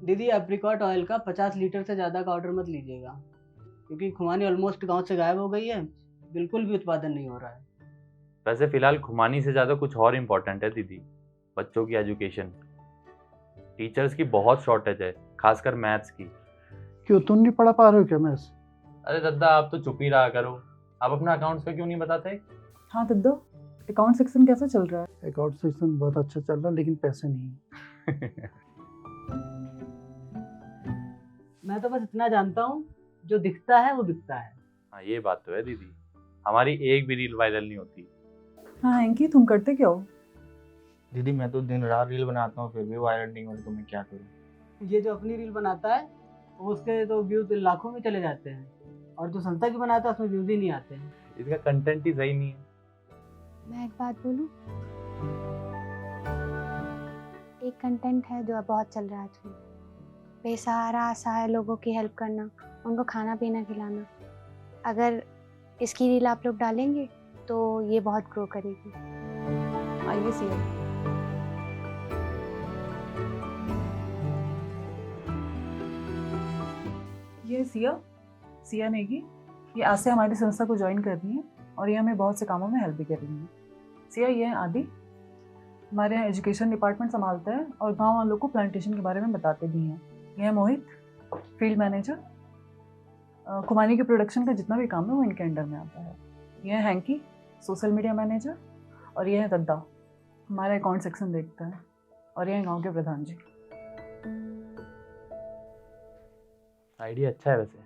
दीदी apricot oil का 50 litre से ज़्यादा का ऑर्डर मत लीजिएगा, क्योंकि खुमानी ऑलमोस्ट गांव से गायब हो गई है, बिल्कुल भी उत्पादन नहीं हो रहा है। वैसे फिलहाल खुमानी से ज़्यादा कुछ और इम्पोर्टेंट है दीदी, बच्चों की एजुकेशन। टीचर्स की बहुत शॉर्टेज है, खासकर मैथ्स की। क्यों तुम नहीं पढ़ा पा रहे हो क्या मैथ्स? अरे दद्दा, आप तो चुप ही रहा करो। आप अपना अकाउंट्स का क्यों नहीं बताते? हाँ दद्दो, अकाउंट सेक्शन कैसा चल रहा है? अकाउंट सेक्शन बहुत अच्छा चल रहा है, लेकिन पैसे नहीं। मैं तो बस इतना जानता हूँ, जो दिखता है वो बिकता है। हाँ, ये बात तो है दीदी, हमारी एक भी रील वायरल नहीं होती। हाँ हैंकी, तुम करते क्या हो? दीदी मैं तो दिन रात रील बनाता हूँ, फिर भी वायरल नहीं हो रही, तो मैं क्या करूँ? ये जो अपनी रील बनाता है वो उसके तो व्यूज लाखों में चले जाते हैं, और जो संस्था की बनाता है उसमें व्यूज ही नहीं आते हैं। इसका कंटेंट ही सही नहीं है। मैं एक बात बोलूं? एक कंटेंट है जो बहुत चल रहा है आजकल, बेसहारा असहाय लोगों की हेल्प करना, उनको खाना पीना खिलाना। अगर इसकी रील आप लोग डालेंगे तो ये बहुत ग्रो करेगी। आइए सिया। ये सिया नेगी, ये आज से हमारी संस्था को ज्वाइन कर रही है और ये हमें बहुत से कामों में हेल्प भी कर रही है। सिया, ये है आदि, हमारे यहाँ एजुकेशन डिपार्टमेंट संभालते हैं और गांव वालों को प्लांटेशन के बारे में बताते भी हैं। ये है मोहित, फील्ड मैनेजर। खुमानी के प्रोडक्शन का जितना भी काम है वो इनके अंडर में आता है। ये है हैंकी, सोशल मीडिया मैनेजर। और ये है दद्दा, हमारा अकाउंट सेक्शन देखता है। और ये है गाँव के प्रधान जी। आइडिया अच्छा है वैसे।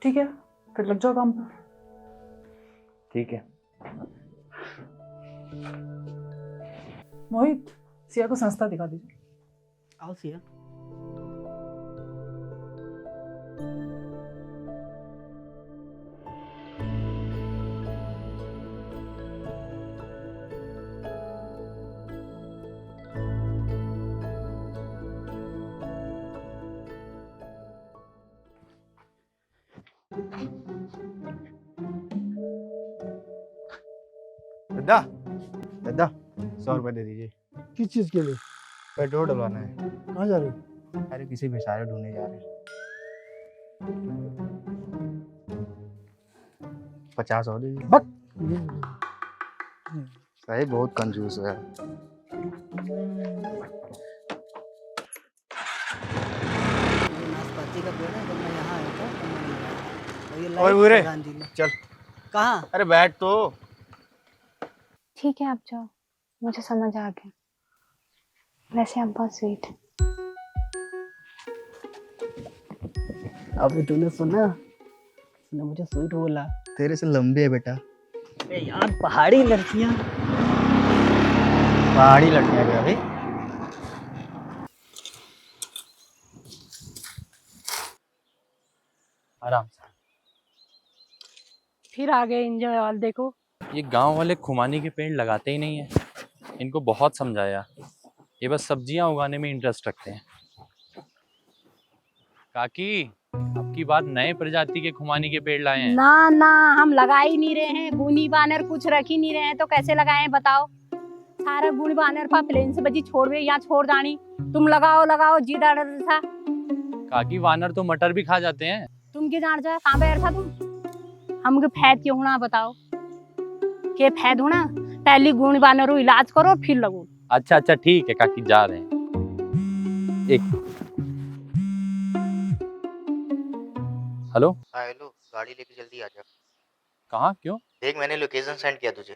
ठीक है, फिर लग जाओ काम पर। ठीक है। मोहित, सिया को संस्था दिखा दीजिए। आओ सिया। दादा दादा 100 रुपये दे दीजिए, किस चीज के लिए? पेट्रोल डलवाना है। कहाँ जा रहे हो? अरे किसी बेचारे ढूंढने जा रहे हैं। 50 और दे दीजिए। बक। सही बहुत कंजूस है। ये नाशपाती का पेड़ है, जब मैं यहाँ आया था तो मैंने लगाया। और ये ओए लाइट बुरे, प्रधान जी ने। चल। कहाँ? अरे बैठ तो। ठीक है आप जाओ, मुझे समझ आ गया। वैसे आप बहुत स्वीट हैं। अभी तूने सुना, उसने मुझे स्वीट बोला। तेरे से लंबे है बेटा। अरे यार, पहाड़ी लड़कियां। पहाड़ी लड़कियां क्या भाई? आराम से। फिर आ गए एंजॉय ऑल। देखो ये गांव वाले खुमानी के पेड़ लगाते ही नहीं है, इनको बहुत समझाया, ये बस सब्जियां उगाने में इंटरेस्ट रखते हैं। काकी, अब की बात नए प्रजाति के खुमानी के पेड़ लाए हैं। ना ना, हम लगा ही नहीं रहे हैं। गुनी बानर कुछ रख ही नहीं रहे हैं तो कैसे लगाए बताओ? सारा गुनी बानर पा प्लेन से बजी छोड़ वे यहाँ छोड़ जानी। तुम लगाओ लगाओ जी डाल था। काकी, वानर तो मटर भी खा जाते हैं। तुम के जान जा कहाँ बैठ था तुम? हमके फैद क्यों होना बताओ? के फैद होना? पहली गुनी बानर को इलाज करो फिर लगो। अच्छा अच्छा ठीक है काकी, जा रहे हैं। एक हेलो। हाँ हेलो, गाड़ी लेके जल्दी आ जा। कहाँ, क्यों? देख मैंने लोकेशन सेंड किया तुझे।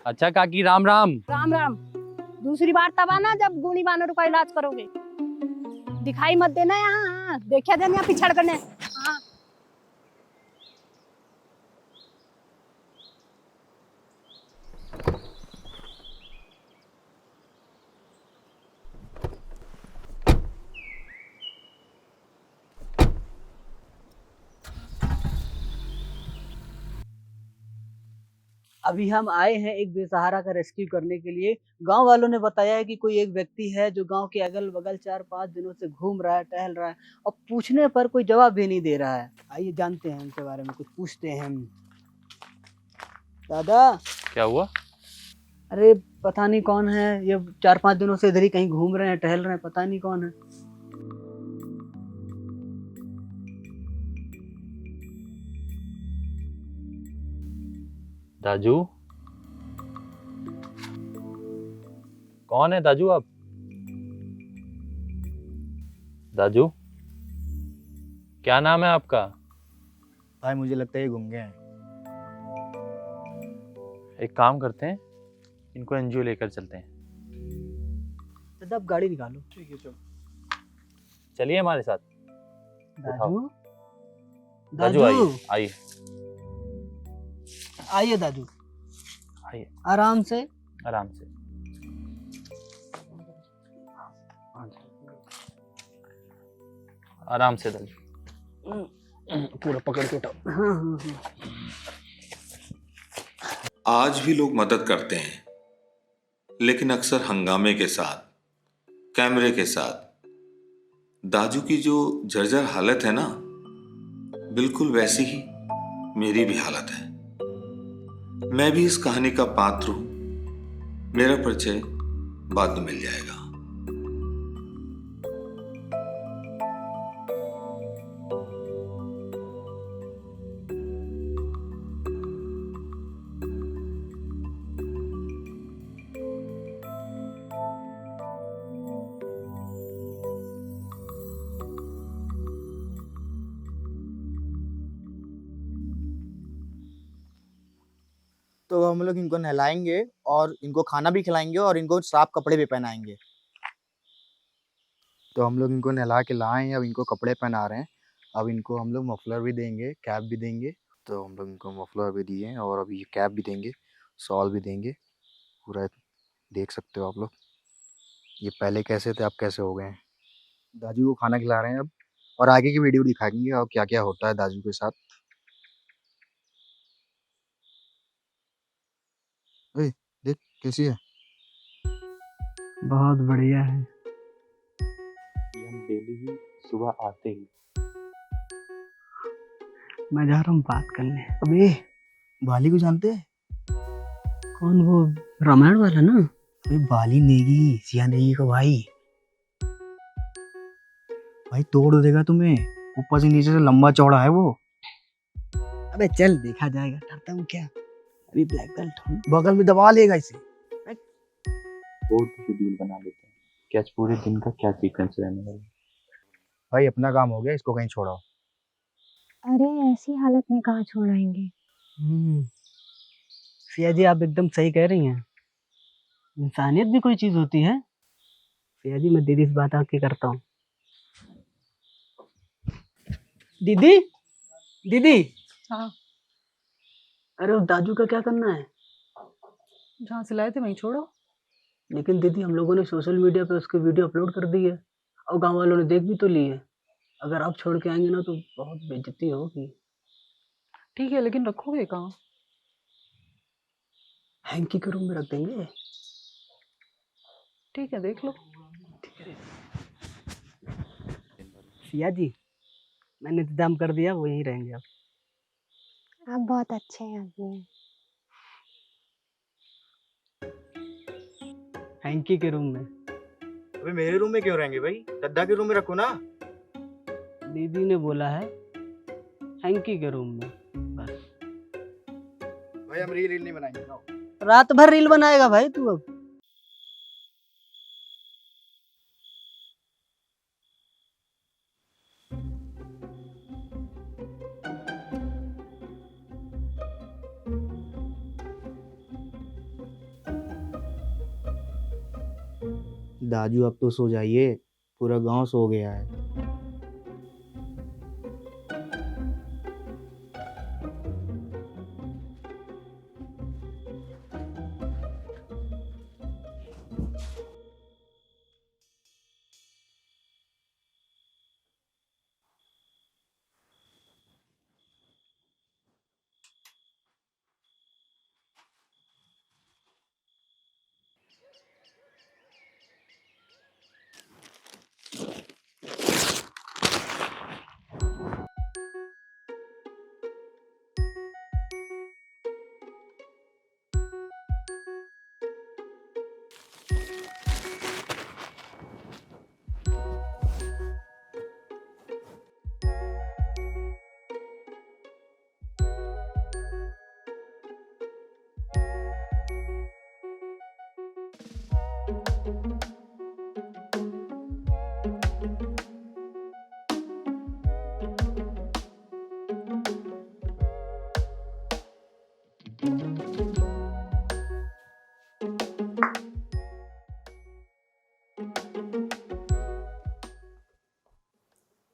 अच्छा काकी, राम राम। राम राम। दूसरी बार तब आना जब गुनी बानर का इलाज करोगे। दिखाई मत देना यहाँ, देखा देना पिछड़ करने। हाँ अभी हम आए हैं एक बेसहारा का रेस्क्यू करने के लिए। गांव वालों ने बताया है कि कोई एक व्यक्ति है जो गांव के अगल बगल 4-5 दिनों से घूम रहा है, टहल रहा है, और पूछने पर कोई जवाब भी नहीं दे रहा है। आइए जानते हैं उनके बारे में, कुछ पूछते हैं हम। दादा, क्या हुआ? अरे पता नहीं कौन है, ये 4-5 दिनों से इधर ही कहीं घूम रहे हैं, टहल रहे हैं, पता नहीं कौन है। दाजू, कौन है दाजू आप? दाजू, क्या नाम है आपका? भाई मुझे लगता है ये गुंगे हैं। एक काम करते हैं, इनको एनजीओ लेकर चलते हैं। दादा आप गाड़ी निकालो। ठीक है चलो। चलिए हमारे साथ। दादू, दाजू आइए आइए आइए दादू, आइए आराम से। आराम से। आराम से दाजू, पूरा पकड़ के उठाओ। हाँ हाँ हाँ। आज भी लोग मदद करते हैं, लेकिन अक्सर हंगामे के साथ, कैमरे के साथ। दाजू की जो जर्जर हालत है ना, बिल्कुल वैसी ही मेरी भी हालत है। मैं भी इस कहानी का पात्र हूं। मेरा परिचय बाद में मिल जाएगा। तो हम लोग इनको नहलाएंगे और इनको खाना भी खिलाएंगे और इनको साफ कपड़े भी पहनाएंगे। तो हम लोग इनको नहला के लाए हैं, अब इनको कपड़े पहना रहे हैं। अब इनको हम लोग मफलर भी देंगे, कैप भी देंगे। तो हम लोग इनको मफलर भी दिए हैं और अभी ये कैप भी देंगे, शॉल भी देंगे। पूरा देख सकते हो आप लोग, ये पहले कैसे थे अब कैसे हो गए हैं। दाजू को खाना खिला रहे हैं अब, और आगे की वीडियो दिखाएंगे और क्या क्या होता है दाजू के साथ। ए, देख कैसी है। बहुत बढ़िया है। ये हम डेली ही सुबह आते ही। मैं जा रहा हूँ बात करने। अबे बाली को जानते हैं? कौन, वो रामायण वाला ना? अरे बाली नेगी, सिया नेगी का भाई। भाई तोड़ देगा तुम्हें, ऊपर से नीचे से लंबा चौड़ा है वो। अबे चल देखा जाएगा, डरता हूँ क्या, अभी ब्लैक बेल्ट हूँ। बगल में दबा लेगा इसे। बोर्ड शेड्यूल बना लेते हैं कि आज पूरे दिन का क्या सीक्वेंस रहने वाला है। भाई अपना काम हो गया, इसको कहीं छोड़ाओ। अरे ऐसी हालत में कहाँ छोड़ाएंगे। सिया जी आप एकदम सही कह रही हैं, इंसानियत भी कोई चीज होती है। सिया जी मैं दीदी से बात आके करता हूँ। दीदी, दीदी। हाँ। अरे उस दाजू का क्या करना है? जहाँ से लाए थे वहीं छोड़ो। लेकिन दीदी हम लोगों ने सोशल मीडिया पे उसकी वीडियो अपलोड कर दी है और गांव वालों ने देख भी तो ली है। अगर आप छोड़ के आएंगे ना तो बहुत बेइज्जती होगी। ठीक है, लेकिन रखोगे कहाँ? हैंकी के रूम में रख देंगे। ठीक है, देख लो। सिया जी मैंने इंतजाम कर दिया, वो यहीं रहेंगे अब। आप बहुत अच्छे आदमी हैं। हैंकी के रूम में। अबे मेरे रूम में क्यों रहेंगे भाई, दद्दा के रूम में रखो ना। दीदी ने बोला है हैंकी के रूम में, बस। भाई हम रील नहीं बनाएंगे ना। रात भर रील बनाएगा भाई तू अब। दाजू अब तो सो जाइए, पूरा गांव सो गया है।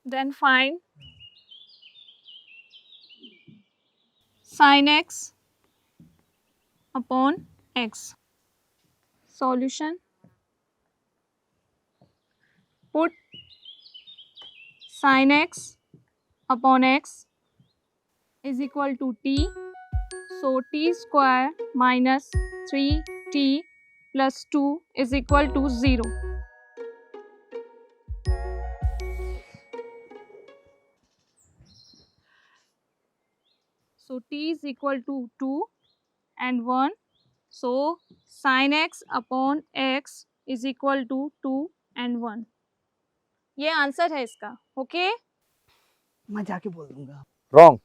Then find sin x upon x. Solution. Put sin x upon x is equal to t. So t square minus 3t plus 2 is equal to 0. So t is equal to 2 and 1. So sin x upon x is equal to 2 and 1. ये answer है इसका. Okay मैं जाके बोल दूंगा. Wrong.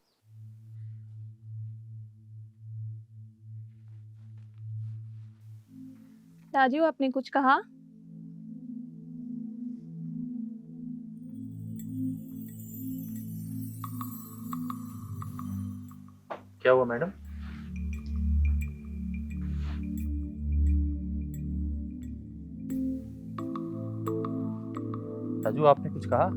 Raju आपने कुछ कहा? क्या हुआ मैडम? राजू आपने कुछ कहा?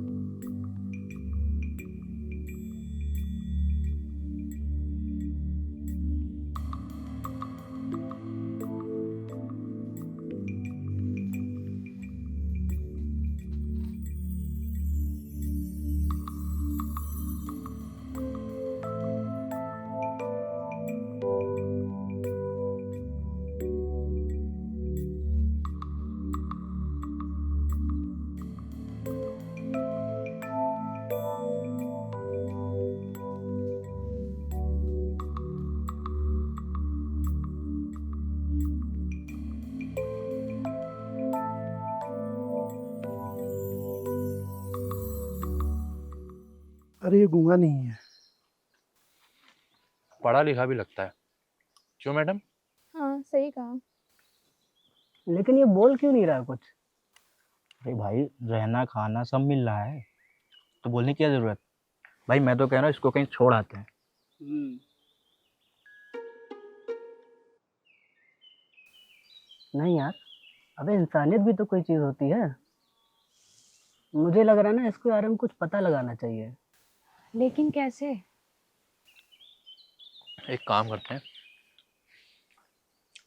अरे ये गूंगा नहीं है. पढ़ा लिखा भी लगता है. क्यों मैडम? हाँ सही कहा. लेकिन ये बोल क्यों नहीं रहा कुछ? अरे भाई रहना खाना सब मिल रहा है तो बोलने की क्या जरूरत. भाई मैं तो कह रहा हूँ इसको कहीं छोड़ आते हैं. नहीं यार, अबे इंसानियत भी तो कोई चीज होती है. मुझे लग रहा है ना इसके बारे में कुछ पता लगाना चाहिए. लेकिन कैसे? एक काम करते हैं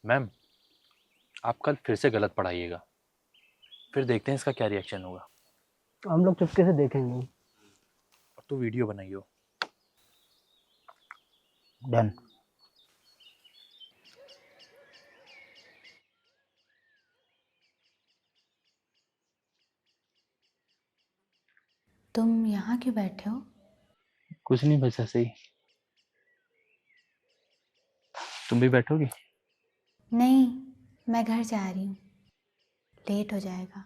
मैम, आप कल फिर से गलत पढ़ाइएगा, फिर देखते हैं इसका क्या रिएक्शन होगा. हम लोग चुपके से देखेंगे. और तो वीडियो बनाइयो. डन. तुम यहाँ क्यों बैठे हो? कुछ नहीं, बस ऐसे ही. तुम भी बैठोगी? नहीं, मैं घर जा रही हूँ, लेट हो जाएगा.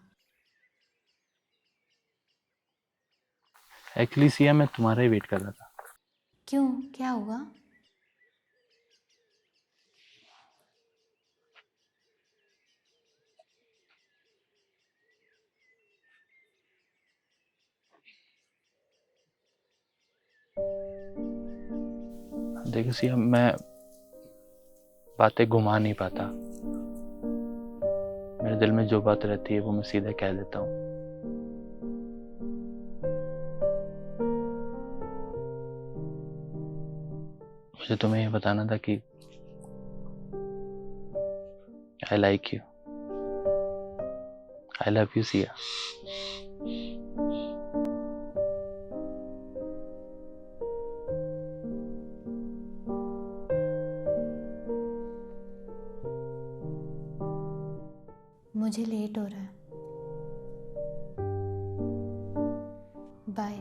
एक्चुअली सिया मैं तुम्हारा ही वेट कर रहा था. क्यों, क्या हुआ? देखो सिया, मैं बातें घुमा नहीं पाता. मेरे दिल में जो बात रहती है वो मैं सीधे कह देता हूँ. मुझे तुम्हें ये बताना था कि I like you. I love you Siya. मुझे लेट हो रहा है. बाय.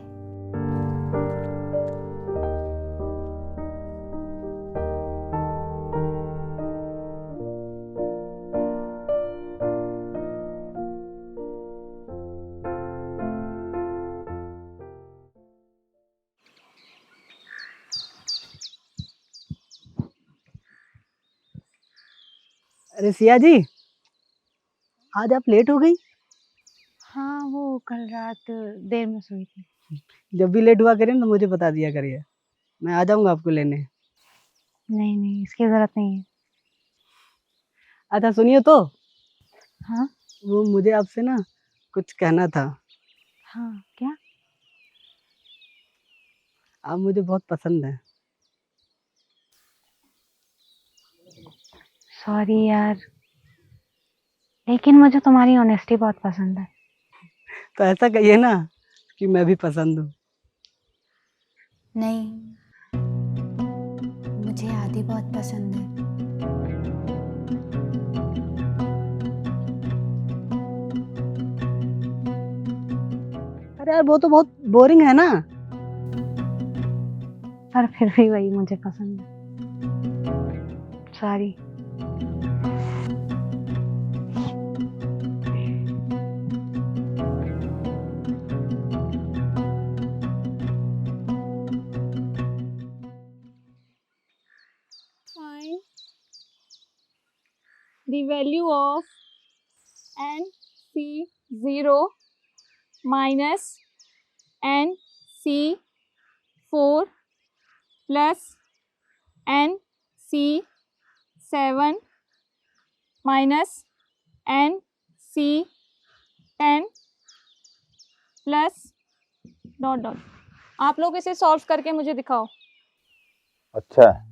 अरे सिया जी, आज आप लेट हो गई. हाँ, वो कल रात देर में सोई थी. जब भी लेट हुआ करें तो मुझे बता दिया करिए, मैं आ जाऊंगा आपको लेने. नहीं नहीं, इसकी ज़रूरत नहीं है। अच्छा सुनिए तो, हाँ वो मुझे आपसे ना कुछ कहना था। हाँ, क्या? आप मुझे बहुत पसंद हैं। सॉरी यार, लेकिन मुझे तुम्हारी ऑनेस्टी बहुत पसंद है। तो ऐसा कहिए ना कि मैं भी पसंद हूँ। नहीं, मुझे आदि बहुत पसंद है। अरे यार वो तो बहुत बोरिंग है ना। पर फिर भी वही मुझे पसंद है। Sorry. Find the value of NC0 minus NC4 plus NC7 minus NC10 plus dot dot. आप लोग इसे सॉल्व करके मुझे दिखाओ। अच्छा है।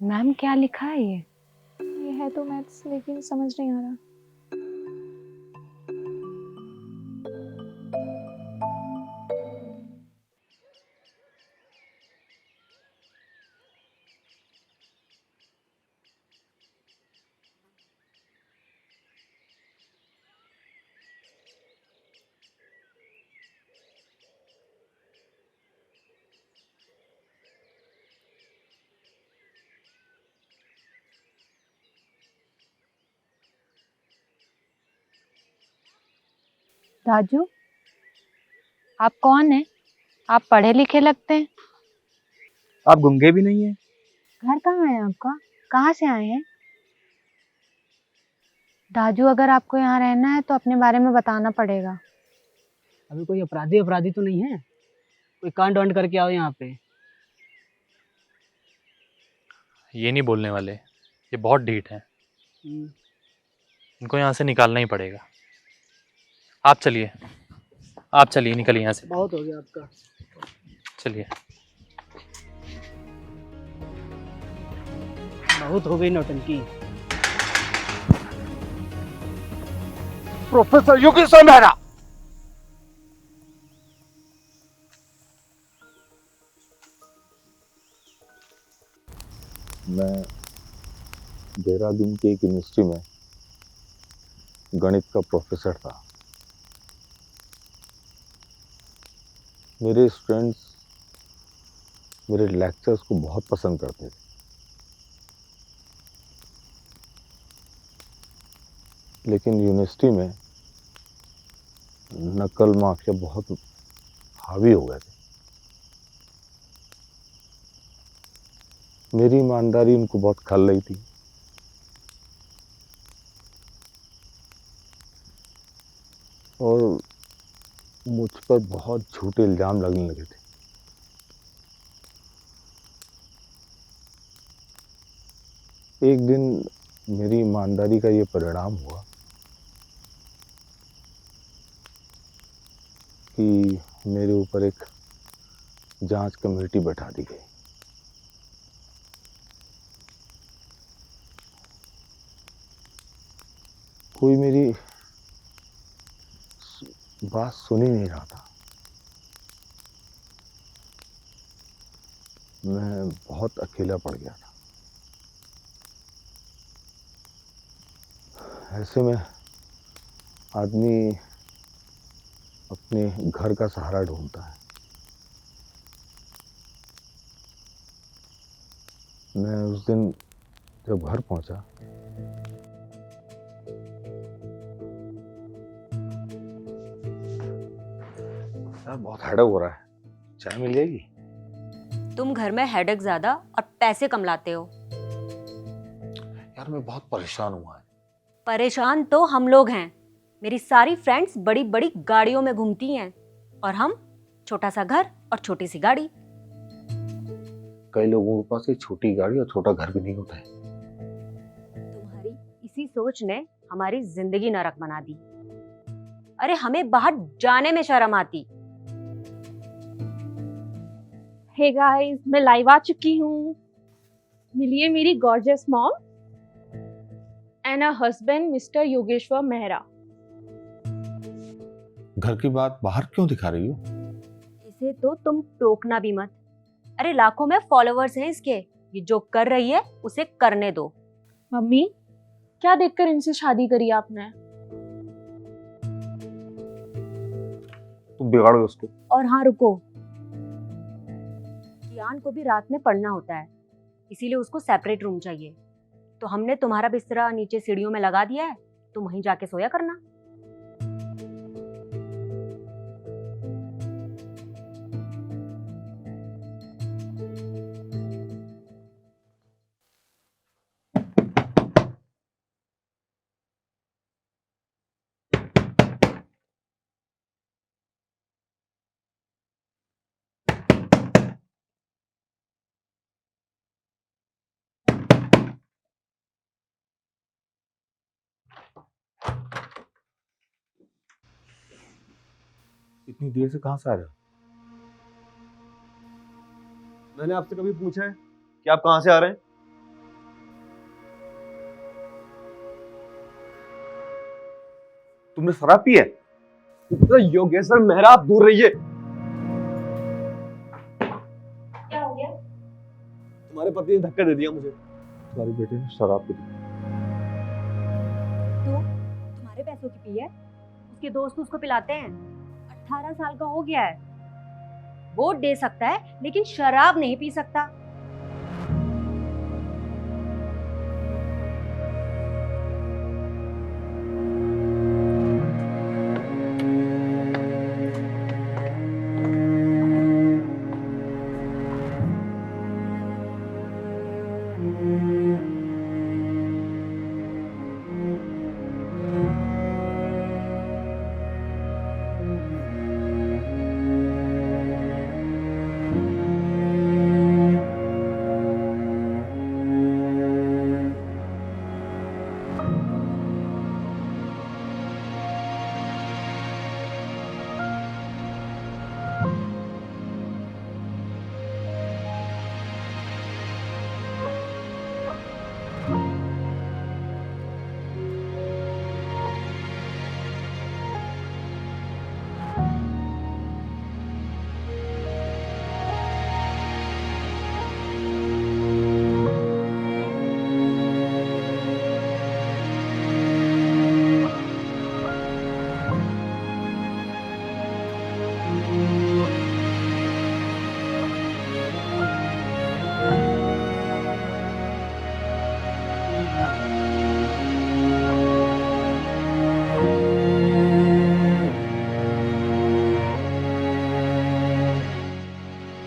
मैम क्या लिखा है ये? ये है तो मैथ्स, लेकिन समझ नहीं आ रहा। राजू, आप कौन हैं? आप पढ़े लिखे लगते हैं। आप गूंगे भी नहीं है। घर कहाँ है आपका? कहाँ से आए हैं? राजू, अगर आपको यहाँ रहना है तो अपने बारे में बताना पड़ेगा। अभी कोई अपराधी अपराधी तो नहीं है? कोई कांड वांड करके आओ यहाँ पे। ये नहीं बोलने वाले, ये बहुत ढीठ हैं, इनको यहाँ से निकालना ही पड़ेगा। आप चलिए, आप चलिए, निकलिए यहाँ से, बहुत हो गया आपका। चलिए। बहुत हो गई नौटंकी। प्रोफेसर योगी सर मेहरा। मैं देहरादून की एक यूनिवर्सिटी में गणित का प्रोफेसर था। मेरे स्टूडेंट्स मेरे लेक्चर्स को बहुत पसंद करते थे। लेकिन यूनिवर्सिटी में नकल माफिया बहुत हावी हो गए थे। मेरी ईमानदारी उनको बहुत खल रही थी। और मुझ पर बहुत झूठे इल्जाम लगने लगे थे। एक दिन मेरी ईमानदारी का ये परिणाम हुआ कि मेरे ऊपर एक जांच कमेटी बैठा दी गई। कोई मेरी बात सुन ही नहीं रहा था। मैं बहुत अकेला पड़ गया था। ऐसे में आदमी अपने घर का सहारा ढूंढता है। मैं उस दिन जब घर पहुंचा यार, बहुत हेडेक हो रहा है, चाय मिल जाएगी? तुम घर में हेडेक ज्यादा और पैसे कम लाते हो। यार मैं बहुत परेशान हुआ है। परेशान तो हम लोग हैं। मेरी सारी फ्रेंड्स बड़ी बड़ी गाड़ियों में घूमती हैं और हम छोटा सा घर और छोटी सी गाड़ी। कई लोगों के पास एक छोटी गाड़ी और छोटा घर भी नहीं होता है। तुम्हारी इसी सोच ने हमारी जिंदगी नरक बना दी। अरे हमें बाहर जाने में शर्म आती। हे गाइस, मैं लाइव आ चुकी हूँ। मिलिए मेरी gorgeous mom and a husband mister Yogeshwar Mehra. घर की बात बाहर क्यों दिखा रही हो? इसे तो तुम टोकना भी मत। अरे लाखों में फॉलोवर्स हैं इसके। ये जो कर रही है उसे करने दो। मम्मी, क्या देखकर इनसे शादी करी आपने? तुम बिगाड़ो उसको। और हाँ रुको, कियान को भी रात में पढ़ना होता है, इसीलिए उसको सेपरेट रूम चाहिए। तो हमने तुम्हारा बिस्तरा नीचे सीढ़ियों में लगा दिया है, तुम वहीं जाके सोया करना। इतनी देर से कहां से आ रहे हो? मैंने आपसे कभी पूछा है कि आप कहां से आ रहे हैं? तुमने शराब पी है? योगेश्वर मेहरा, आप दूर रहिए। क्या हो गया? तुम्हारे पति ने धक्का दे दिया मुझे। तुम्हारे बेटे ने शराब पी ली। तो तुम्हारे पैसों की पी है, उसके दोस्त उसको पिलाते हैं। 18 साल का हो गया है, वोट दे सकता है लेकिन शराब नहीं पी सकता।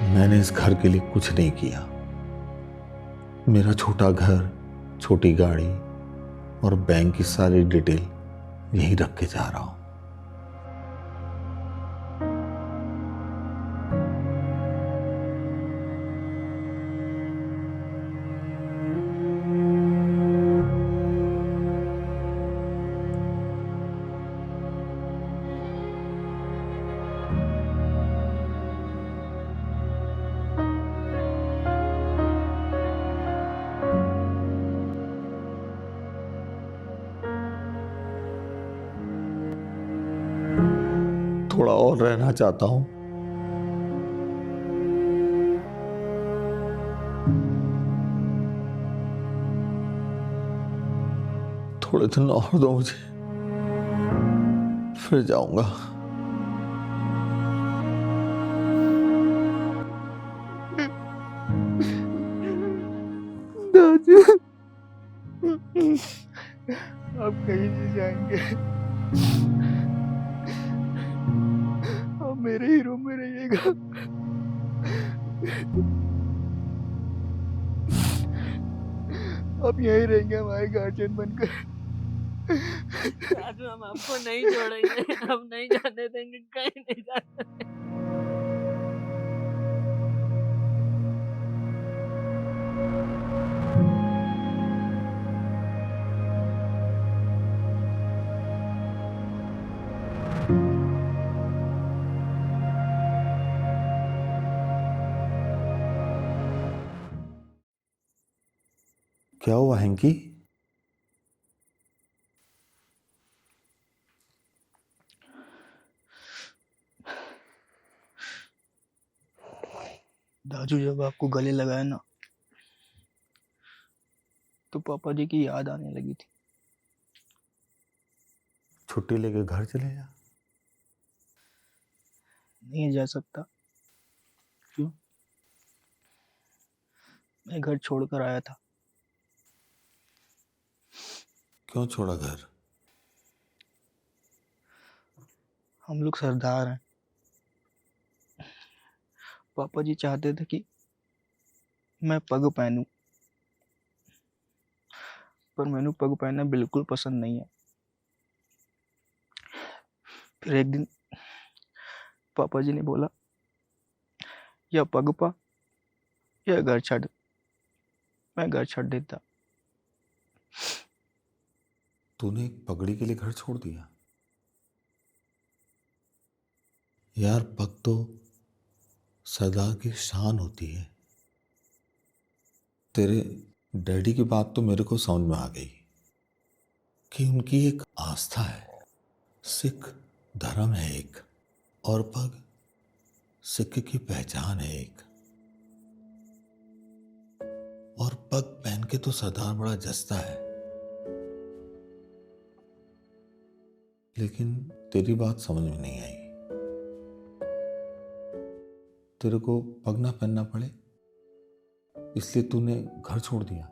मैंने इस घर के लिए कुछ नहीं किया। मेरा छोटा घर, छोटी गाड़ी और बैंक की सारी डिटेल यही रख के जा रहा हूं। थोड़ा और रहना चाहता हूँ। थोड़े दिन और दो मुझे, फिर जाऊंगा। दादू, आप कहीं नहीं जाएंगे, आप मेरे ही रूम में रहिएगा। आप यहीं रहेंगे हमारे गार्जियन बनकर। दादू, हम आपको नहीं छोड़ेंगे, हम नहीं जाने देंगे, कहीं नहीं जाने देंगे। क्या हुआ हैंकी? दादू, जब आपको गले लगाया ना, तो पापा जी की याद आने लगी थी। छुट्टी लेके घर चले जा। नहीं जा सकता। क्यों? मैं घर छोड़कर आया था। क्यों छोड़ा घर? हम लोग सरदार हैं। पापा जी चाहते थे कि मैं पग पहनूं, पर मैंने पग पहनना बिल्कुल पसंद नहीं है। फिर एक दिन पापा जी ने बोला, या पग पा या घर छड़। मैं घर छड़ देता। तूने एक पगड़ी के लिए घर छोड़ दिया? यार, पग तो सरदार की शान होती है। तेरे डैडी की बात तो मेरे को समझ में आ गई कि उनकी एक आस्था है, सिख धर्म है एक, और पग सिख की पहचान है एक। और पग पहन के तो सरदार बड़ा जचता है। लेकिन तेरी बात समझ में नहीं आई। तेरे को पग ना पहनना पड़े इसलिए तूने घर छोड़ दिया,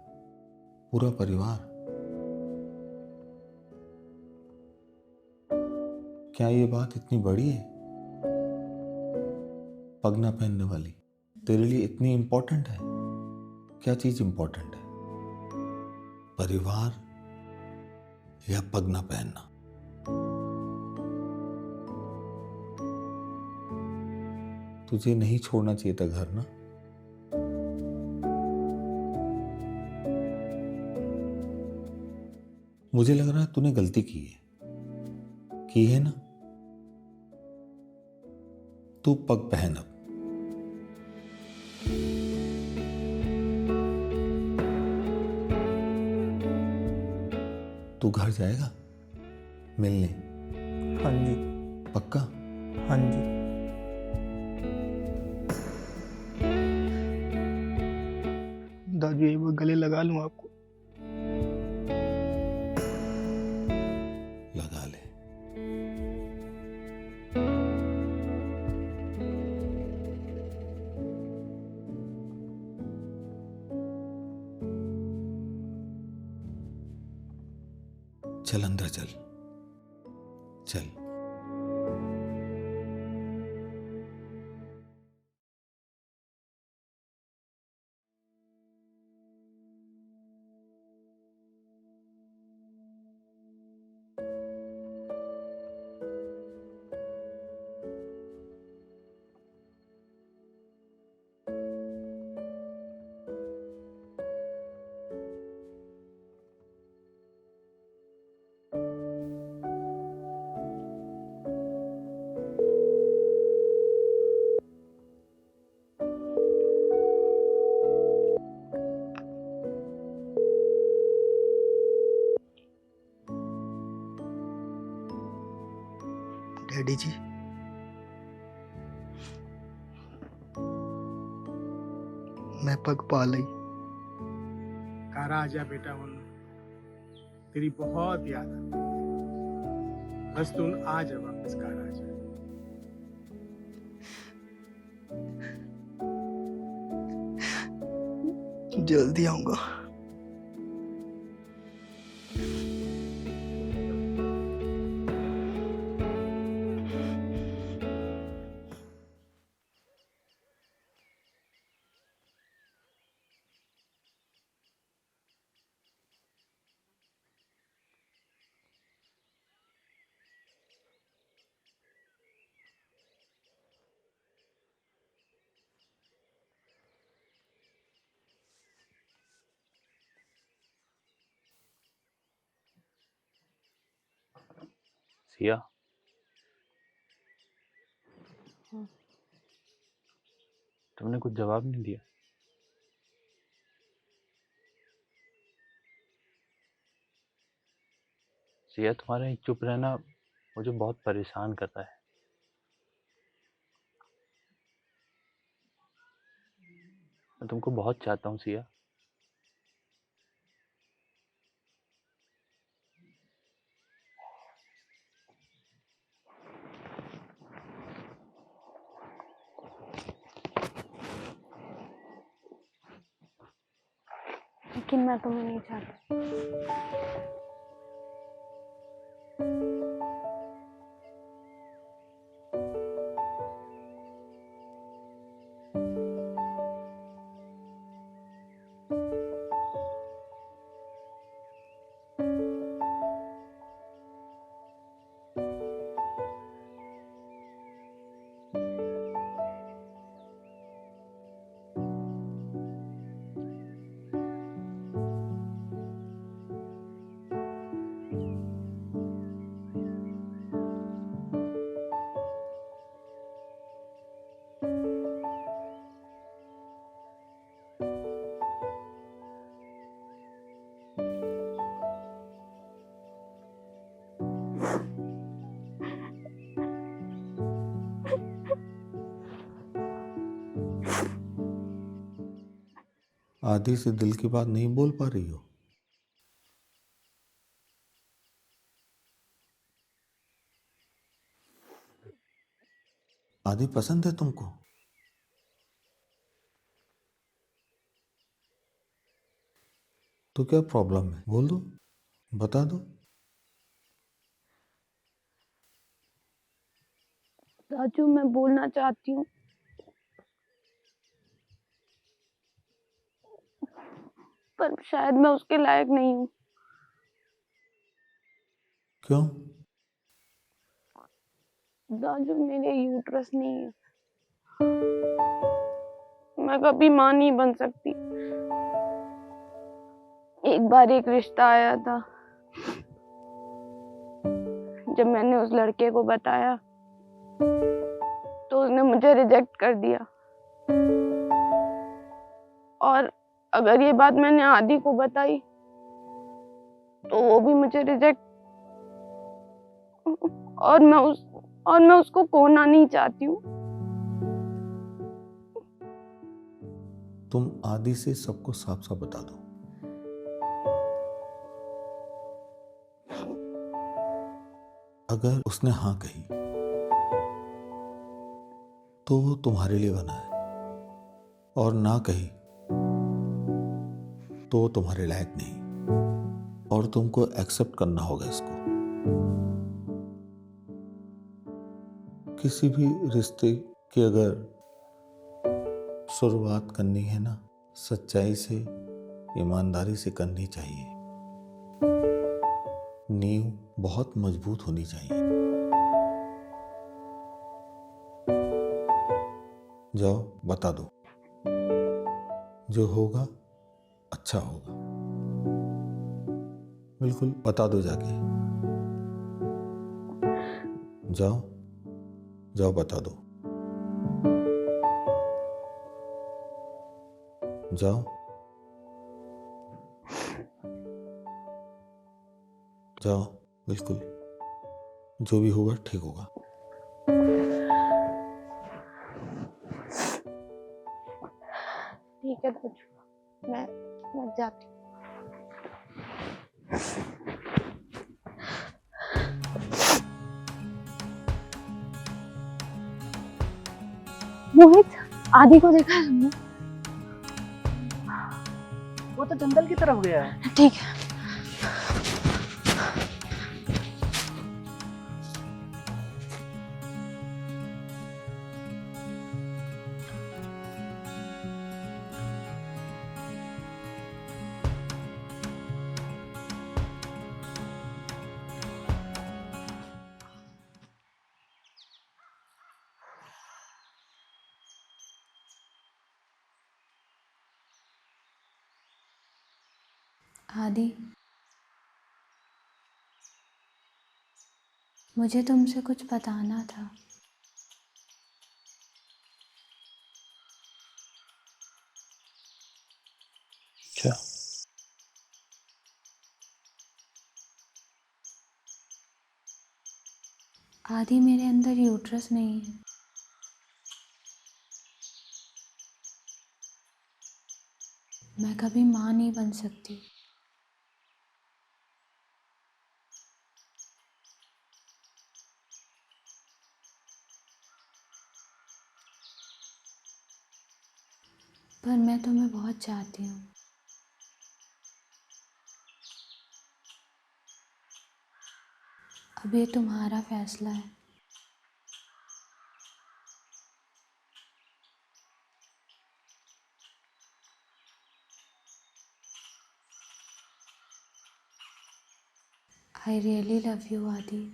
पूरा परिवार। क्या ये बात इतनी बड़ी है, पग ना पहनने वाली? तेरे लिए इतनी इंपॉर्टेंट है? क्या चीज इंपॉर्टेंट है, परिवार या पग ना पहनना? तुझे नहीं छोड़ना चाहिए था घर ना। मुझे लग रहा है तूने गलती की है ना। तू पग पहन अब। तू घर जाएगा मिलने? हाँ जी। पक्का? हाँ जी। दादू, ये वो गले लगा लूं आपको? लगा ले। चल अंदर चल, चल। डैडी जी, मैं पग पा लई। घर आ जा बेटा, मनु तेरी बहुत याद आती, बस तुम आ जा, वापस घर आ जा। जल्दी आऊंगा। सिया, तुमने कुछ जवाब नहीं दिया। सिया, तुम्हारा एक चुप रहना मुझे बहुत परेशान कर रहा है। मैं तुमको बहुत चाहता हूँ सिया। लेकिन मैं तुम्हें नहीं चाहती। आदि से दिल की बात नहीं बोल पा रही हो? आदि पसंद है तुमको? तो क्या प्रॉब्लम है, बोल दो, बता दो। राजू, मैं बोलना चाहती हूँ, पर शायद मैं उसके लायक नहीं हूँ। क्यों? राजू, मेरे यूट्रस नहीं है, मैं कभी माँ नहीं बन सकती। एक बार एक रिश्ता आया था, जब मैंने उस लड़के को बताया तो उसने मुझे रिजेक्ट कर दिया। और अगर ये बात मैंने आदि को बताई तो वो भी मुझे रिजेक्ट, और मैं उसको खोना नहीं चाहती हूँ। तुम आदि से सबको साफ साफ बता दो। अगर उसने हाँ कही तो वो तुम्हारे लिए बना है, और ना कही तो वो तुम्हारे लायक नहीं, और तुमको एक्सेप्ट करना होगा इसको। किसी भी रिश्ते की अगर शुरुआत करनी है ना, सच्चाई से, ईमानदारी से करनी चाहिए। नींव बहुत मजबूत होनी चाहिए। जाओ, बता दो, जो होगा अच्छा होगा। बिल्कुल बता दो, जाके जाओ, जाओ बता दो, जाओ, जाओ, बिल्कुल जो भी होगा ठीक होगा। ठीक ठीक है दाजू, मैं जाती हूँ। मोहित, आदि को देखा है हमने? वो तो जंगल की तरफ गया है। ठीक है। आदि, मुझे तुमसे कुछ बताना था। क्या? आदि, मेरे अंदर यूट्रस नहीं है। मैं कभी माँ नहीं बन सकती। पर मैं तुम्हें बहुत चाहती हूँ। अब ये तुम्हारा फैसला है। I really love you, Adi.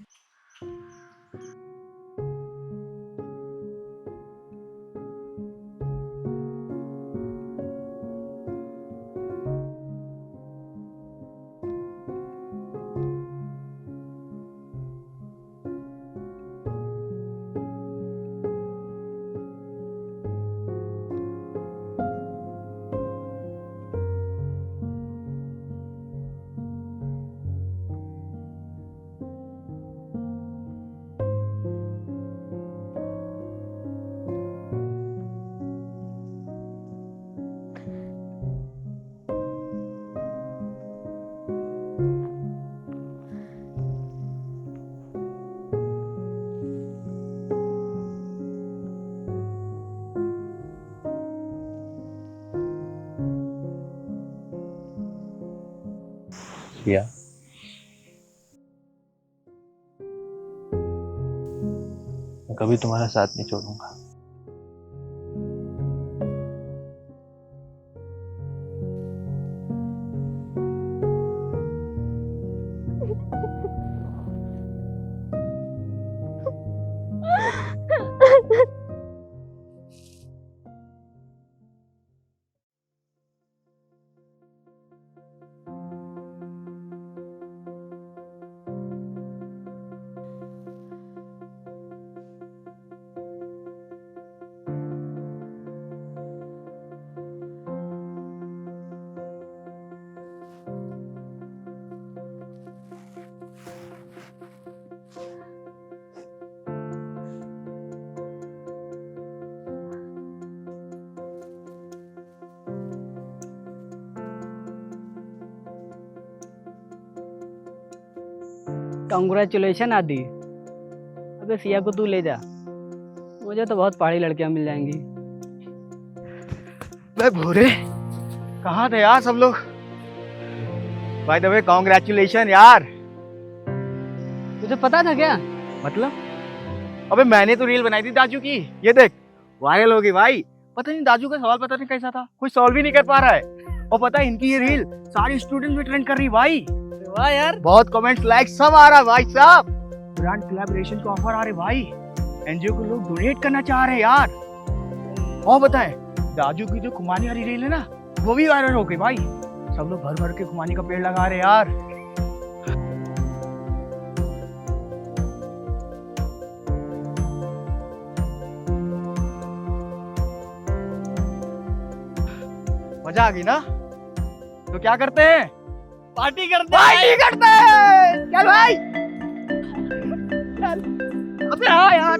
Siya, मैं कभी तुम्हारा साथ नहीं छोड़ूंगा। कांग्रेचुलेशन आदि। अबे सिया को तू ले जा, मुझे तो बहुत पहाड़ी लड़कियां मिल जाएंगी। बे भूरे, कहाँ थे यार सब लोग? बाय द वे कांग्रेचुलेशन यार। तुझे पता था क्या? मतलब? अबे मैंने तो रील बनाई थी दाजू की, ये देख वायरल हो गई भाई। पता नहीं दाजू का सवाल पता नहीं कैसा था, कोई सॉल्व ही नहीं कर पा रहा है। और पता है इनकी ये रील सारी स्टूडेंट में ट्रेंड कर रही भाई। वाह यार, बहुत कमेंट्स लाइक सब आ रहा है भाई साहब। ब्रांड कोलैबोरेशन का ऑफर आ रहे भाई। एनजीओ को लोग डोनेट करना चाह रहे हैं यार। और बताएं दाजू की जो खुमानी वाली रील है ना, वो भी वायरल हो गई भाई। सब लोग भर भर के खुमानी का पेड़ लगा रहे यार। मजा आ गई ना? तो क्या करते हैं? पार्टी करते हैं। चल भाई, चल। अबे हाँ यार।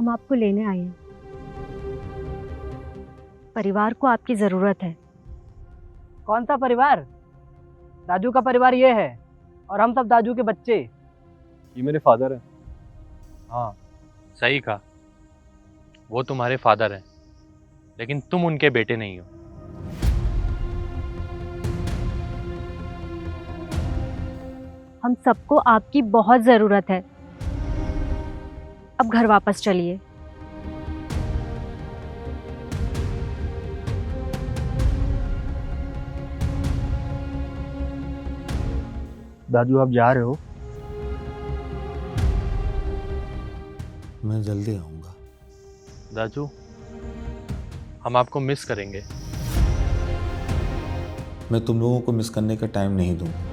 हम आपको लेने आए हैं। परिवार को आपकी जरूरत है। कौन सा परिवार? दाजू का परिवार ये है और हम सब दाजू के बच्चे। ये मेरे फादर है। हाँ, सही कहा, वो तुम्हारे फादर हैं, लेकिन तुम उनके बेटे नहीं हो। हम सबको आपकी बहुत जरूरत है। अब घर वापस चलिए। दादू आप जा रहे हो? मैं जल्दी आऊँगा। दाजू, हम आपको मिस करेंगे। मैं तुम लोगों को मिस करने का टाइम नहीं दूंगा।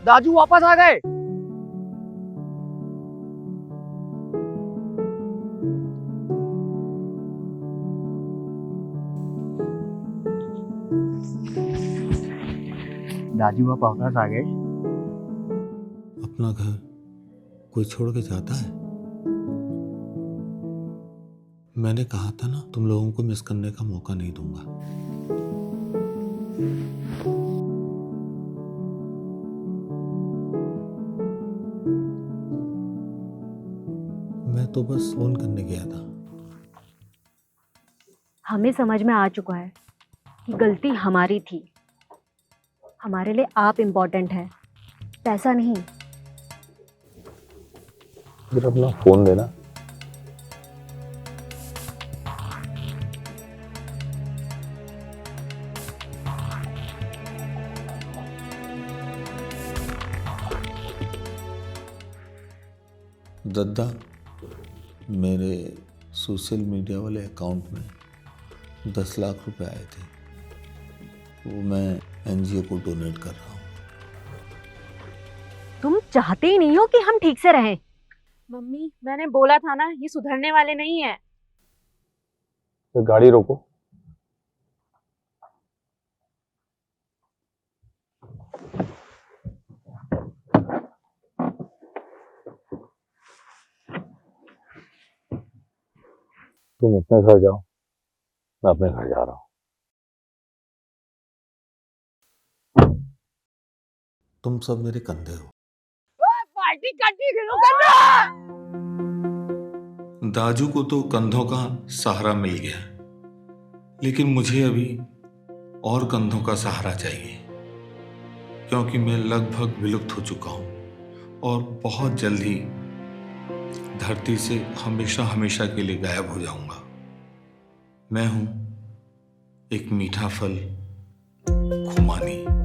दाजू वापस आ गए। दाजू आप वापस आ गए? अपना घर कोई छोड़ के जाता है? मैंने कहा था ना, तुम लोगों को मिस करने का मौका नहीं दूंगा। मैं तो बस फोन करने गया था। हमें समझ में आ चुका है कि गलती हमारी थी। हमारे लिए आप इम्पोर्टेंट है, पैसा नहीं। फिर अपना फोन देना। दद्दा, मेरे सोशल मीडिया वाले अकाउंट में 10 लाख रुपए आए थे, वो मैं एनजीओ को डोनेट कर रहा हूँ। तुम चाहते ही नहीं हो कि हम ठीक से रहें। मम्मी, मैंने बोला था ना, ये सुधरने वाले नहीं है। तो गाड़ी रोको। तुम अपने घर जाओ, मैं अपने घर जा रहा हूँ। तुम सब मेरे कंधे हो। दाजू को तो कंधों का सहारा मिल गया, लेकिन मुझे अभी और कंधों का सहारा चाहिए, क्योंकि मैं लगभग विलुप्त हो चुका हूं और बहुत जल्द ही धरती से हमेशा हमेशा के लिए गायब हो जाऊंगा। मैं हूं एक मीठा फल, खुमानी।